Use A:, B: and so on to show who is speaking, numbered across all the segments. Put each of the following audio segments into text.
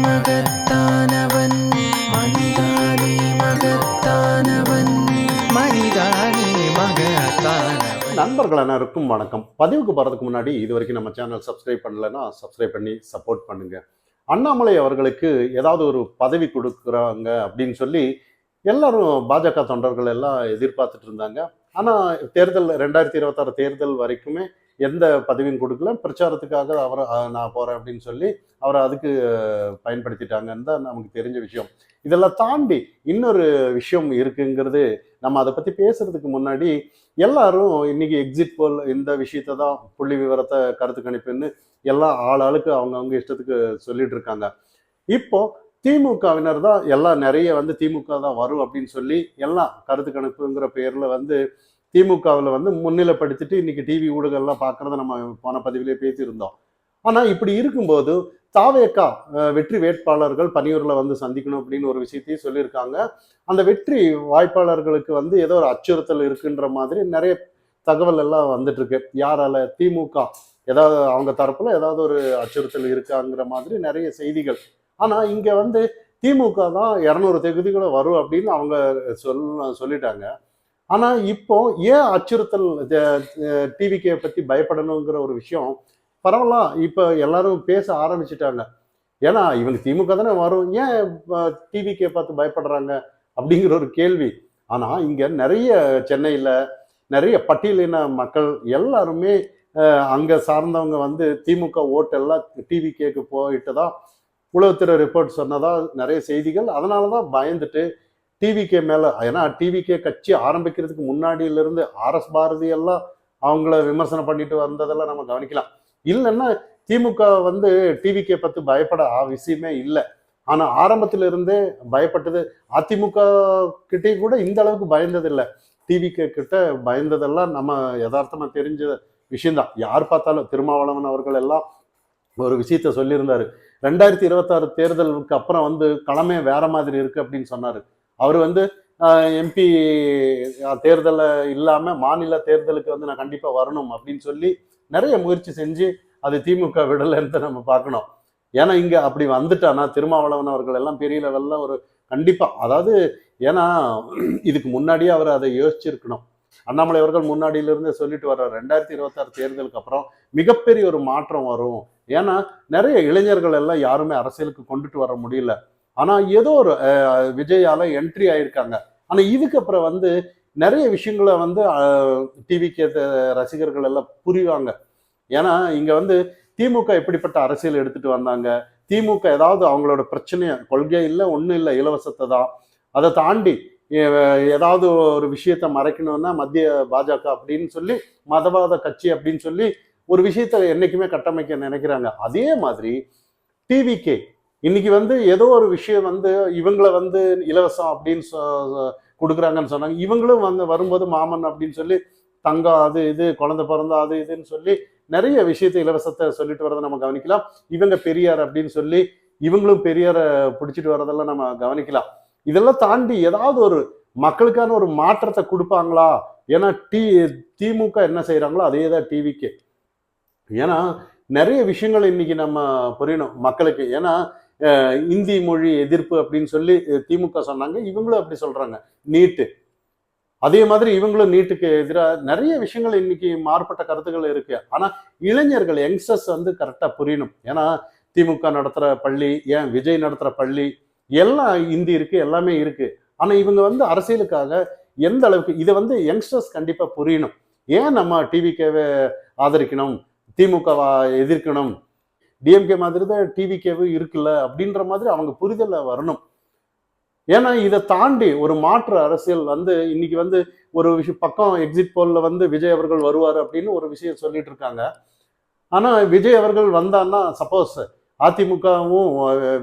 A: மகத்தானவன் மனிதானே மகத்தானவன் மனிதானே மகத்தானவன்.
B: நண்பர்கள் அனைவருக்கும் வணக்கம். பதிவுக்கு போகிறதுக்கு முன்னாடி இது வரைக்கும் நம்ம சேனல் சப்ஸ்கிரைப் பண்ணலைன்னா சப்ஸ்கிரைப் பண்ணி சப்போர்ட் பண்ணுங்க. அண்ணாமலை அவர்களுக்கு ஏதாவது ஒரு பதவி கொடுக்குறாங்க அப்படின்னு சொல்லி எல்லாரும் பாஜக தொண்டர்கள் எல்லாம் எதிர்பார்த்துட்டு இருந்தாங்க. ஆனால் தேர்தல் 2026 தேர்தல் வரைக்குமே எந்த பதவியும் கொடுக்கல. பிரச்சாரத்துக்காக அவர் நான் போகிறேன் அப்படின்னு சொல்லி அவரை அதுக்கு பயன்படுத்திட்டாங்கன்னு தான் நமக்கு தெரிஞ்ச விஷயம். இதெல்லாம் தாண்டி இன்னொரு விஷயம் இருக்குங்கிறது நம்ம அதை பற்றி பேசுறதுக்கு முன்னாடி எல்லாரும் இன்னைக்கு எக்ஸிட் போல் இந்த விஷயத்தை தான் புள்ளி விவரத்தை கருத்து கணிப்புன்னு எல்லாம் ஆளாளுக்கு அவங்கவுங்க இஷ்டத்துக்கு சொல்லிட்டு இருக்காங்க. இப்போ திமுகவினர் தான் எல்லாம் நிறைய திமுக தான் வரும் அப்படின்னு சொல்லி எல்லாம் கருத்து கணிப்புங்கிற பேரில் திமுகவில் முன்னிலைப்படுத்திட்டு இன்னைக்கு டிவி ஊடகங்கள்லாம் பார்க்கறத நம்ம போன பதிவிலே பேசியிருந்தோம். ஆனால் இப்படி இருக்கும்போது தாவேகா வெற்றி வேட்பாளர்கள் பனியூரில் சந்திக்கணும் அப்படின்னு ஒரு விஷயத்தையும் சொல்லியிருக்காங்க. அந்த வெற்றி வாய்ப்பாளர்களுக்கு ஏதோ ஒரு அச்சுறுத்தல் இருக்குன்ற மாதிரி நிறைய தகவல் எல்லாம் வந்துட்டு இருக்கு. யாரால? திமுக ஏதாவது அவங்க தரப்புல ஏதாவது ஒரு அச்சுறுத்தல் இருக்காங்கிற மாதிரி நிறைய செய்திகள். ஆனா இங்க திமுக தான் 200 தொகுதிகளை வரும் அப்படின்னு அவங்க சொல்லிட்டாங்க. ஆனா இப்போ ஏன் அச்சுறுத்தல் டிவிகே பத்தி பயப்படணுங்கிற ஒரு விஷயம் பரவலா இப்ப எல்லாரும் பேச ஆரம்பிச்சுட்டாங்க. ஏன்னா இவங்க திமுக தானே வரும், ஏன் டிவிகே பார்த்து பயப்படுறாங்க அப்படிங்கிற ஒரு கேள்வி. ஆனா இங்க நிறைய சென்னையில நிறைய பட்டியலின மக்கள் எல்லாருமே அங்க சார்ந்தவங்க திமுக ஓட்டெல்லாம் டிவிகேக்கு போயிட்டு தான் உளவுத்துறை ரிப்போர்ட் சொன்னதா நிறைய செய்திகள். அதனாலதான் பயந்துட்டு டிவிகே மேல, ஏன்னா டிவிகே கட்சி ஆரம்பிக்கிறதுக்கு முன்னாடியிலிருந்து RS பாரதி எல்லாம் அவங்கள விமர்சனம் பண்ணிட்டு வந்ததெல்லாம் நம்ம கவனிக்கலாம். இல்லைன்னா திமுக டிவிகே பத்தி பயப்பட விஷயமே இல்லை. ஆனா ஆரம்பத்துல இருந்தே பயப்பட்டது. அதிமுக கிட்டே கூட இந்த அளவுக்கு பயந்தது இல்லை. டிவிகே கிட்ட பயந்ததெல்லாம் நம்ம யதார்த்தமா தெரிஞ்ச விஷயம்தான். யார் பார்த்தாலும் திருமாவளவன் அவர்கள் எல்லாம் ஒரு விஷயத்த சொல்லியிருந்தாரு. 2026 தேர்தலுக்கு அப்புறம் களமே வேற மாதிரி இருக்கு அப்படின்னு சொன்னாரு. அவர் எம்பி தேர்தல இல்லாம மாநில தேர்தலுக்கு நான் கண்டிப்பா வரணும் அப்படின்னு சொல்லி நிறைய முயற்சி செஞ்சு அது திமுக விடலைன்னு நம்ம பார்க்கணும். ஏன்னா இங்க அப்படி வந்துட்டானா திருமாவளவன் அவர்கள் எல்லாம் பெரிய லெவல்ல ஒரு கண்டிப்பா, அதாவது ஏன்னா இதுக்கு முன்னாடியே அவர் அதை யோசிச்சிருக்கணும். அண்ணாமலை அவர்கள் முன்னாடியிலிருந்தே சொல்லிட்டு வர்றார் 2026 தேர்தலுக்கு அப்புறம் மிகப்பெரிய ஒரு மாற்றம் வரும். ஏன்னா நிறைய இளைஞர்கள் எல்லாம் யாருமே அரசியலுக்கு கொண்டுட்டு வர முடியல. ஆனா ஏதோ ஒரு விஜயால என்ட்ரி ஆயிருக்காங்க. ஆனா இதுக்கு அப்புறம் நிறைய விஷயங்களை டிவிக்கு ரசிகர்கள் எல்லாம் புரிவாங்க. ஏன்னா இங்க திமுக எப்படிப்பட்ட அரசியல் எடுத்துட்டு வந்தாங்க, திமுக ஏதாவது அவங்களோட பிரச்சனைய கொள்கை இல்லை ஒன்றும் இல்லை, இலவசத்தை தான். அதை தாண்டி ஏதாவது ஒரு விஷயத்த மறைக்கணும்னா மத்திய பாஜக அப்படின்னு சொல்லி மதவாத கட்சி அப்படின்னு சொல்லி ஒரு விஷயத்த என்னைக்குமே கட்டமைக்க நினைக்கிறாங்க. அதே மாதிரி டிவிகே இன்னைக்கு ஏதோ ஒரு விஷயம் இவங்களை இலவசம் அப்படின்னு கொடுக்குறாங்கன்னு சொன்னாங்க. இவங்களும் வரும்போது மாமன் அப்படின்னு சொல்லி தங்கம் அது இது குழந்தை பிறந்தா அது இதுன்னு சொல்லி நிறைய விஷயத்த இலவசத்தை சொல்லிட்டு வரதை நம்ம கவனிக்கலாம். இவங்க பெரியார் அப்படின்னு சொல்லி இவங்களும் பெரியாரை பிடிச்சிட்டு வர்றதெல்லாம் நம்ம கவனிக்கலாம். இதெல்லாம் தாண்டி ஏதாவது ஒரு மக்களுக்கான ஒரு மாற்றத்தை கொடுப்பாங்களா? ஏன்னா திமுக என்ன செய்யறாங்களோ அதே தான் டிவிக்கு. ஏன்னா நிறைய விஷயங்கள் இன்னைக்கு நம்ம புரியணும் மக்களுக்கு. ஏன்னா இந்தி மொழி எதிர்ப்பு அப்படின்னு சொல்லி திமுக சொன்னாங்க, இவங்களும் அப்படி சொல்றாங்க. நீட்டு அதே மாதிரி இவங்களும் நீட்டுக்கு எதிராக நிறைய விஷயங்கள் இன்னைக்கு மாறுபட்ட கருத்துக்கள் இருக்கு. ஆனா இளைஞர்கள் யங்ஸ்டர்ஸ் கரெக்டா புரியணும். ஏன்னா திமுக நடத்துற பள்ளி, ஏன் விஜய் நடத்துற பள்ளி எல்லாம் இந்தி இருக்கு, எல்லாமே இருக்கு. ஆனா இவங்க அரசியலுக்காக எந்த அளவுக்கு இதை யங்ஸ்டர்ஸ் கண்டிப்பா புரியணும். ஏன் நம்ம டிவிகேவை ஆதரிக்கணும், திமுகவா எதிர்க்கணும், டிஎம்கே மாதிரி தான் டிவிகேவும் இருக்குல்ல அப்படின்ற மாதிரி அவங்க புரிதல வரணும். ஏன்னா இதை தாண்டி ஒரு மாற்று அரசியல் இன்னைக்கு ஒரு விஷயம் பக்கம் எக்ஸிட் போல்ல விஜய் அவர்கள் வருவார் அப்படின்னு ஒரு விஷயம் சொல்லிட்டு இருக்காங்க. ஆனா விஜய் அவர்கள் வந்தான்னா சப்போஸ் அதிமுகவும்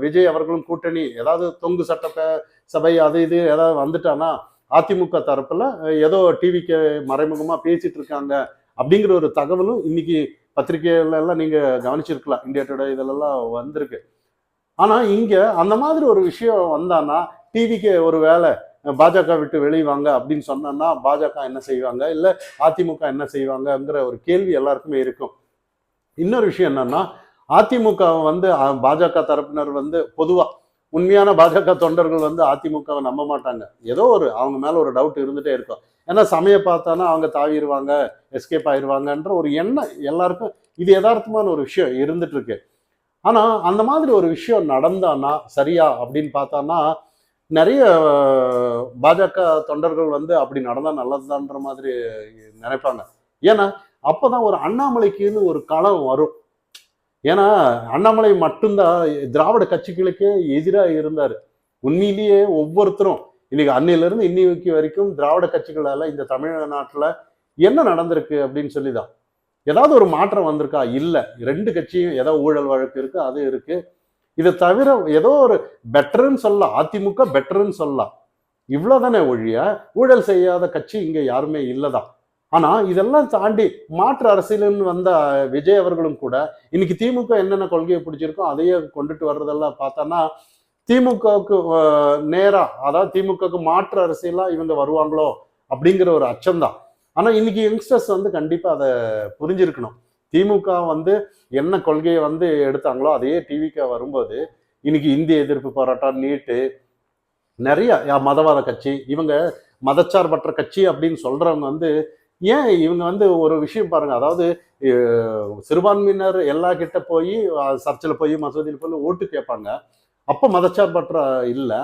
B: விஜய் அவர்களும் கூட்டணி ஏதாவது தொங்கு சட்ட சபை அது இது ஏதாவது வந்துட்டானா அதிமுக தரப்புல ஏதோ டிவிக்கு மறைமுகமா பேசிட்டு இருக்காங்க அப்படிங்கிற ஒரு தகவலும் இன்னைக்கு பத்திரிகையில எல்லாம் நீங்க கவனிச்சிருக்கலாம். இந்தியா டுடே இதெல்லாம் வந்திருக்கு. ஆனா இங்க அந்த மாதிரி ஒரு விஷயம் வந்தானா டிவிக்கு ஒரு வேலை பாஜக விட்டு வெளிவாங்க அப்படின்னு சொன்னா பாஜக என்ன செய்வாங்க, இல்ல அதிமுக என்ன செய்வாங்கங்கிற ஒரு கேள்வி எல்லாருக்குமே இருக்கும். இன்னொரு விஷயம் என்னன்னா அதிமுக வந்து பாஜக தரப்பினர் வந்து பொதுவா உண்மையான பாஜக தொண்டர்கள் வந்து அதிமுகவை நம்ப மாட்டாங்க. ஏதோ ஒரு அவங்க மேல ஒரு டவுட் இருந்துட்டே இருக்கும். ஏன்னா சமய பார்த்தானா அவங்க தாவிடுவாங்க, எஸ்கேப் ஆயிடுவாங்கன்ற ஒரு எண்ணம் எல்லாருக்கும் இது யதார்த்தமான ஒரு விஷயம் இருந்துட்டு இருக்கு. ஆனா அந்த மாதிரி ஒரு விஷயம் நடந்தானா சரியா அப்படின்னு பார்த்தானா நிறைய பாஜக தொண்டர்கள் வந்து அப்படி நடந்தா நல்லதுதான்ற மாதிரி நினைப்பாங்க. ஏன்னா அப்பதான் ஒரு அண்ணாமலைக்குன்னு ஒரு களம் வரும். ஏன்னா அண்ணாமலை மட்டும்தான் திராவிட கட்சிகளுக்கே எதிராக இருந்தாரு. உண்மையிலேயே ஒவ்வொருத்தரும் இன்னைக்கு அன்னையிலிருந்து இன்னைக்கு வரைக்கும் திராவிட கட்சிகளால இந்த தமிழ்நாட்டுல என்ன நடந்திருக்கு அப்படின்னு சொல்லிதான் ஏதாவது ஒரு மாற்றம் வந்திருக்கா? இல்ல. 2 கட்சியும் ஏதோ ஊழல் வழக்கு இருக்கு, அது இருக்கு. இதை தவிர ஏதோ ஒரு பெட்டர்ன்னு சொல்லலாம். அதிமுக பெட்டர்ன்னு சொல்லலாம். இவ்வளவுதானே ஒழிய ஊழல் செய்யாத கட்சி இங்க யாருமே இல்லதான். ஆனா இதெல்லாம் தாண்டி மாற்று அரசியல்னு வந்த விஜய் அவர்களும் கூட இன்னைக்கு திமுக என்னென்ன கொள்கையை பிடிச்சிருக்கோ அதையே கொண்டுட்டு வர்றதெல்லாம் பார்த்தோன்னா திமுகவுக்கு நேரா, அதாவது திமுகவுக்கு மாற்று அரசியலா இவங்க வருவாங்களோ அப்படிங்கிற ஒரு அச்சம்தான். ஆனா இன்னைக்கு யங்ஸ்டர்ஸ் வந்து கண்டிப்பா அதை புரிஞ்சிருக்கணும். திமுக வந்து என்ன கொள்கையை வந்து எடுத்தாங்களோ அதையே டிவிக்கு வரும்போது இன்னைக்கு இந்திய எதிர்ப்பு போராட்டம், நீட்டு, நிறைய மதவாத கட்சி, இவங்க மதச்சார்பற்ற கட்சி அப்படின்னு சொல்றவங்க வந்து ஏன் இவங்க வந்து ஒரு விஷயம் பாருங்க, அதாவது சிறுபான்மையினர் எல்லா கிட்ட போய் சர்ச்சில் போய் மசூதியில் போய் ஓட்டு கேட்பாங்க. அப்ப மதச்சார்பற்ற இல்லை.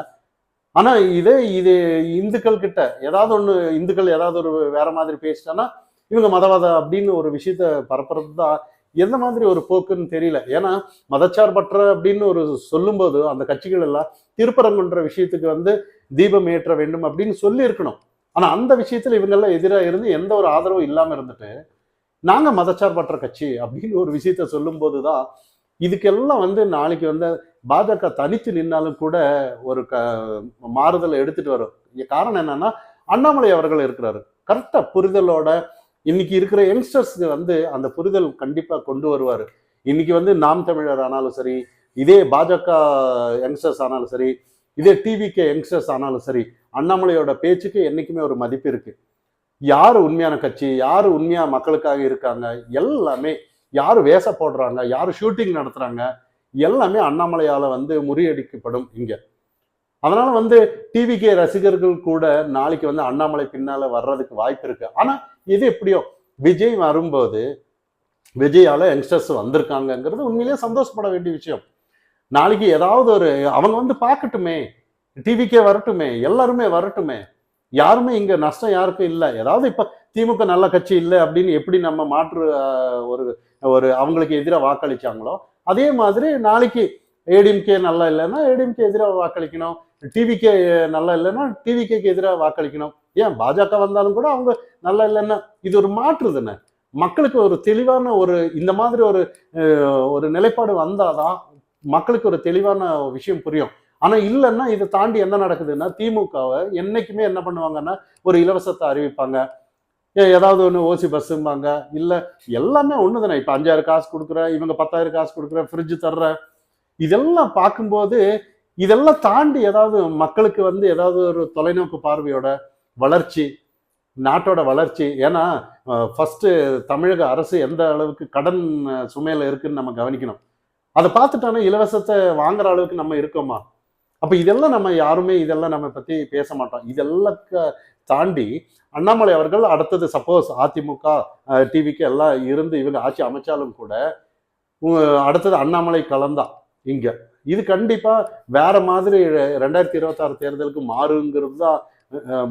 B: ஆனா இது இந்துக்கள் கிட்ட ஏதாவது ஒண்ணு, இந்துக்கள் ஏதாவது ஒரு வேற மாதிரி பேசிட்டானா இவங்க மதவாத அப்படின்னு ஒரு விஷயத்த பரப்புறது தான் எந்த மாதிரி ஒரு போக்குன்னு தெரியல. ஏன்னா மதச்சார்பற்ற அப்படின்னு ஒரு சொல்லும்போது அந்த கட்சிகள் எல்லாம் திருப்பரங்குன்ற விஷயத்துக்கு வந்து தீபம் ஏற்ற வேண்டும் அப்படின்னு சொல்லி இருக்கணும். ஆனா அந்த விஷயத்துல இவங்கெல்லாம் எதிராக இருந்து எந்த ஒரு ஆதரவும் இல்லாம இருந்துட்டு நாங்க மதச்சார்பற்ற கட்சி அப்படின்னு ஒரு விஷயத்த சொல்லும் போதுதான் இதுக்கெல்லாம் வந்து நாளைக்கு வந்து பாஜக தனித்து நின்னாலும் கூட ஒரு மாறுதலை எடுத்துட்டு வரும். காரணம் என்னன்னா அண்ணாமலை அவர்கள் இருக்கிறாரு, கரெக்டா புரிதலோட இன்னைக்கு இருக்கிற யங்ஸ்டர்ஸ்க்கு வந்து அந்த புரிதல் கண்டிப்பா கொண்டு வருவாரு. இன்னைக்கு வந்து நாம் தமிழர் ஆனாலும் சரி, இதே பாஜக யங்ஸ்டர்ஸ் ஆனாலும் சரி, இதே டிவிகே யங்ஸ்டர்ஸ் ஆனாலும் சரி, அண்ணாமலையோட பேச்சுக்கு என்னைக்குமே ஒரு மதிப்பு இருக்கு. யாரு உண்மையான கட்சி, யாரு உண்மையா மக்களுக்காக இருக்காங்க, எல்லாமே யாரு வேஷ போடுறாங்க, யாரு ஷூட்டிங் நடத்துறாங்க, எல்லாமே அண்ணாமலையால வந்து முறியடிக்கப்படும் இங்க. அதனால வந்து டிவிகே ரசிகர்கள் கூட நாளைக்கு வந்து அண்ணாமலை பின்னால வர்றதுக்கு வாய்ப்பு இருக்கு. ஆனா இது எப்படியோ விஜய் வரும்போது விஜயால யங்ஸ்டர்ஸ் வந்திருக்காங்கிறது உண்மையிலேயே சந்தோஷப்பட வேண்டிய விஷயம். நாளைக்கு ஏதாவது ஒரு அவங்க வந்து பார்க்கட்டுமே, டிவிக்கே வரட்டுமே, எல்லாருமே வரட்டுமே. யாருமே இங்க நஷ்டம் யாருக்கும் இல்லை. ஏதாவது இப்ப திமுக நல்ல கட்சி இல்லை அப்படின்னு எப்படி நம்ம மாற்று ஒரு ஒரு அவங்களுக்கு எதிராக வாக்களிச்சாங்களோ அதே மாதிரி நாளைக்கு ஏடிஎம்கே நல்லா இல்லைன்னா ஏடிஎம்கே எதிராக வாக்களிக்கணும், டிவிகே நல்லா இல்லைன்னா டிவிகேக்கு எதிராக வாக்களிக்கணும். ஏன் பாஜக வந்தாலும் கூட அவங்க நல்லா இல்லைன்னா இது ஒரு மாற்று தானே. மக்களுக்கு ஒரு தெளிவான ஒரு இந்த மாதிரி ஒரு ஒரு நிலைப்பாடு வந்தாதான் மக்களுக்கு ஒரு தெளிவான விஷயம் புரியும். ஆனா இல்லைன்னா இதை தாண்டி என்ன நடக்குதுன்னா திமுகவை என்னைக்குமே என்ன பண்ணுவாங்கன்னா ஒரு இலவசத்தை அறிவிப்பாங்க, ஏதாவது ஒன்று ஓசி பஸ்ஸும்பாங்க, இல்ல எல்லாமே ஒண்ணுதானே. இப்ப 5000 காசு கொடுக்குற, இவங்க 10,000 காசு கொடுக்குற, ஃப்ரிட்ஜ் தர்ற, இதெல்லாம் பார்க்கும்போது இதெல்லாம் தாண்டி ஏதாவது மக்களுக்கு வந்து ஏதாவது ஒரு தொலைநோக்கு பார்வையோட வளர்ச்சி, நாட்டோட வளர்ச்சி. ஏன்னா ஃபர்ஸ்ட் தமிழக அரசு எந்த அளவுக்கு கடன் சுமையில இருக்குன்னு நம்ம கவனிக்கணும். அதை பார்த்துட்டோன்னா இலவசத்தை வாங்குற அளவுக்கு நம்ம இருக்கோமா? அப்ப இதெல்லாம் நம்ம யாருமே இதெல்லாம் நம்ம பத்தி பேச மாட்டோம். இதெல்லாம் தாண்டி அண்ணாமலை அவர்கள் அடுத்தது சப்போஸ் அதிமுக டிவிக்கு எல்லாம் இருந்து இவங்க ஆட்சி அமைச்சாலும் கூட அடுத்தது அண்ணாமலை கலந்தா இங்க இது கண்டிப்பா வேற மாதிரி 2026 தேர்தலுக்கு மாறுங்கிறது தான்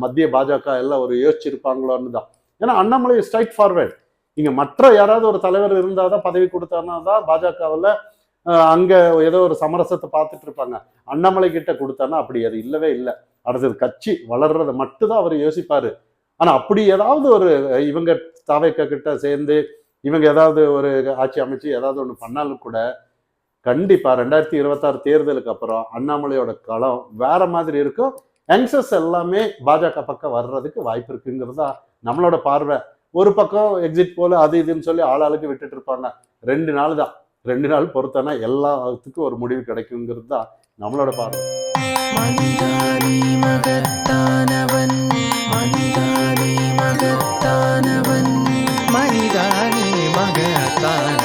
B: மத்திய பாஜக எல்லாம் ஒரு யோசிச்சிருப்பாங்களோன்னு தான். ஏன்னா அண்ணாமலை ஸ்ட்ரைட் ஃபார்வர்ட். இங்க மற்ற யாராவது ஒரு தலைவர் இருந்தாதான் பதவி கொடுத்தாருன்னா தான் பாஜகவில் அங்க ஏதோ ஒரு சமரசத்தை பார்த்துட்டு இருப்பாங்க. அண்ணாமலை கிட்ட கொடுத்தானா அப்படி அது இல்லவே இல்லை. அடுத்தது கட்சி வளர்றதை மட்டும்தான் அவர் யோசிப்பாரு. ஆனா அப்படி ஏதாவது ஒரு இவங்க தாவேக்கா கிட்ட சேர்ந்து இவங்க ஏதாவது ஒரு ஆட்சி அமைச்சு ஏதாவது ஒண்ணு பண்ணாலும் கூட கண்டிப்பா 2026 தேர்தலுக்கு அப்புறம் அண்ணாமலையோட களம் வேற மாதிரி இருக்கும். யங்ஸ்டர்ஸ் எல்லாமே பாஜக பக்கம் வர்றதுக்கு வாய்ப்பு இருக்குங்கிறதா நம்மளோட பார்வை. ஒரு பக்கம் எக்ஸிட் போல அது இதுன்னு சொல்லி ஆளாளுக்கு விட்டுட்டு இருப்பாங்க. 2 நாள் தான், 2 நாள் பொறுத்தனா எல்லாத்துக்கும் ஒரு முடிவு கிடைக்குங்கிறது தான் நம்மளோட பார்வை.
A: மனிதானி மகத்தானவன், மனிதானி மகத்தானவன், மனிதானி மகத்தானவன்.